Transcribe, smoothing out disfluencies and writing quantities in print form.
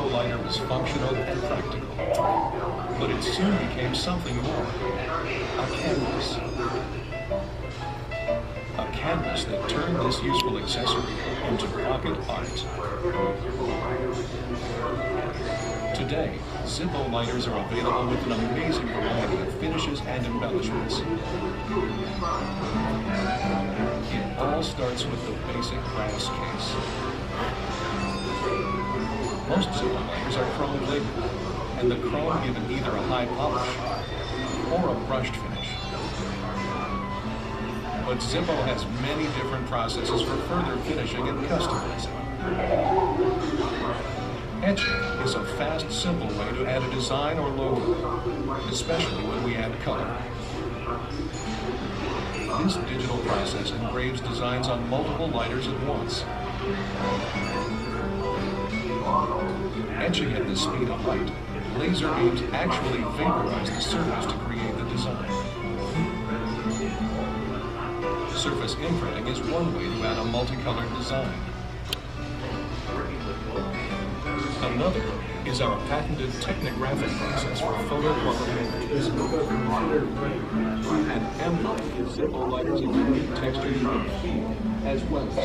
Zippo lighter was functional and practical, but it soon became something more. A canvas. A canvas that turned this useful accessory into pocket art. Today, Zippo lighters are available with an amazing variety of finishes and embellishments. It all starts with the basic brass case. Most Zippo lighters are chrome plated, and the chrome given either a high polish or a brushed finish. But Zippo has many different processes for further finishing and customizing. Etching is a fast, simple way to add a design or logo, especially when we add color. This digital process engraves designs on multiple lighters at once. Etching at the speed of light, laser beams actually vaporize the surface to create the design. Surface imprinting is one way to add a multicolored design. Another is our patented technographic process for photoquality images. An emblem gives Zippo lighters a unique texture you can feel, as well as